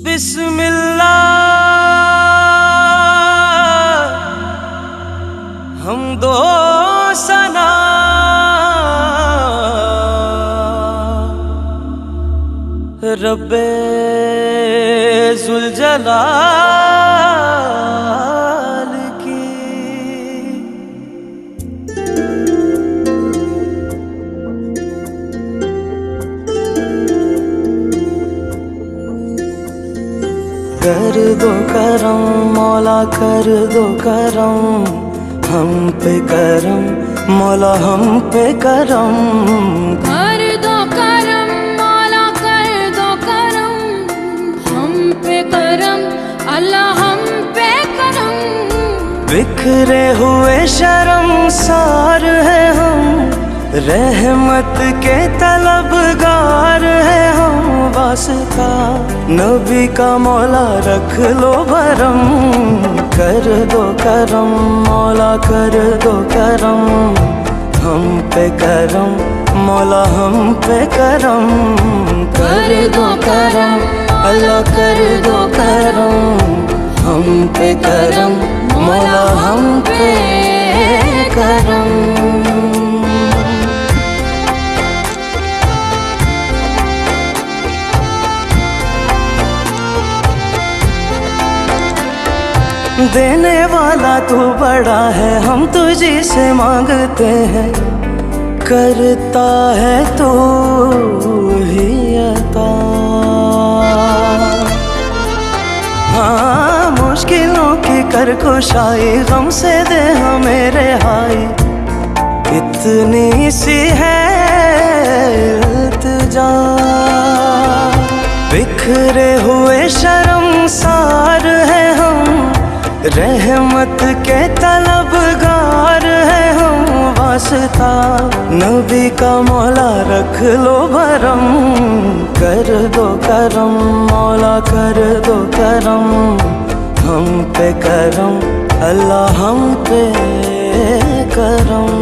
बिस्मिल्लाह हम दो सना रब्बे जुल जलाल की। कर दो करम मौला कर दो करम हम पे करम मौला हम पे करम। कर दो करम मौला कर दो करम हम पे करम अल्लाह हम पे करम। बिखरे हुए शर्मसार है हम रहमत के तलबगार है हम। वास्ता नबी का मौला रख लो भरम। कर दो करम मौला कर दो करम हम पे करम मौला हम पे करम। कर दो करम अल्लाह कर दो करम हम पे करम मौला हम पे करम। देने वाला तू बड़ा है हम तुझी से मांगते हैं। करता है तू ही अता। हाँ मुश्किलों की कर कुशाई गम से दे हमें रिहाई। इतनी सी है इल्तिजा बिखरे हुए शर्मसार है हम रहमत के तलबगार है हम। वास्ता नबी का मौला रख लो भरम। कर दो करम मौला कर दो करम हम पे करम अल्लाह हम पे करम।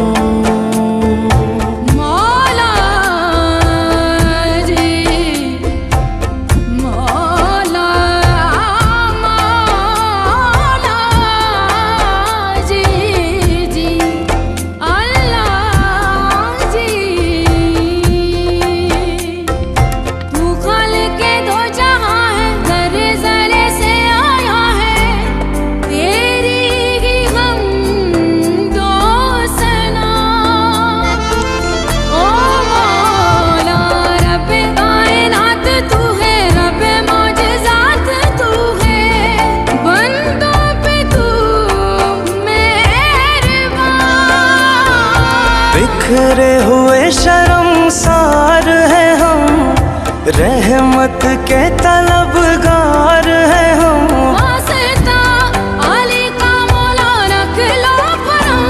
बिखरे हुए शर्मसार है हम रहमत के तलबगार है हम। वास्ता अली का मौला रख लो भरम।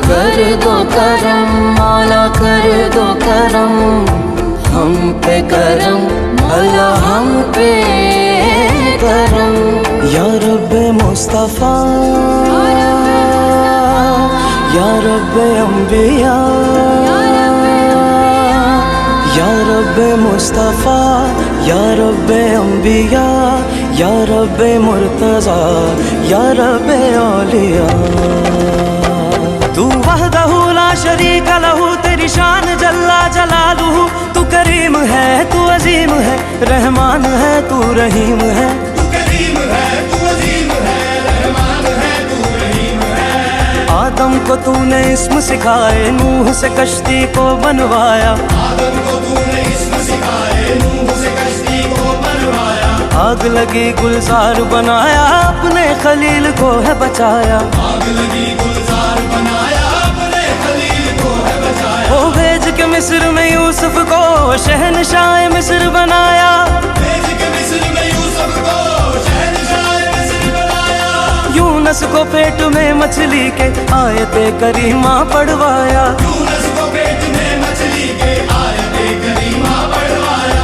कर दो करम मौला कर दो करम हम पे करम अल्लाह हम पे करम। या रब्बे मुस्तफा या रब्बे अंबिया या रब्बे मुस्तफा या रब्बे अंबिया या रब्बे मुर्तजा या रब्बे औलिया। तू वहदहू ला शरीक लहू तेरी शान जल्ला जलालुहू। तू करीम है तू अजीम है रहमान है तू रहीम है। आदम को तूने इस्म सिखाए नूह से कश्ती को बनवाया। आग लगी गुलजार बनाया अपने खलील को है बचाया। वो भेज के मिस्र में यूसुफ को शहनशाह मिस्र बनाया। यूनस को पेट में मछली के आयते करीमा पढ़वाया।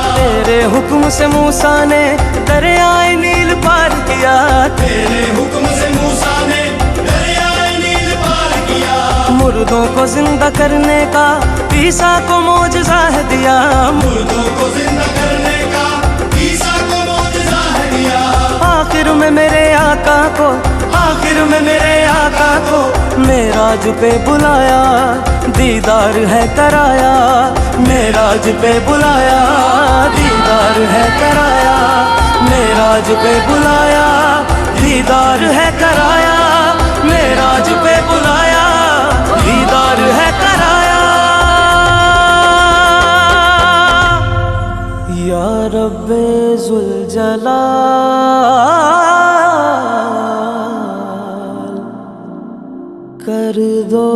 तेरे हुक्म से मूसा ने दरियाए नील पार किया। मुर्दों को जिंदा करने का ईसा को मौजज़ा है दिया। को, आखिर में मेरे आका को मेराज पे बुलाया, दीदार है कराया, मेराज पे बुलाया, दीदार है कराया, मेराज पे बुलाया, दीदार है कराया, मेराज पे बुलाया, दीदार है कराया। या रब्बे जुल जलाल कर दो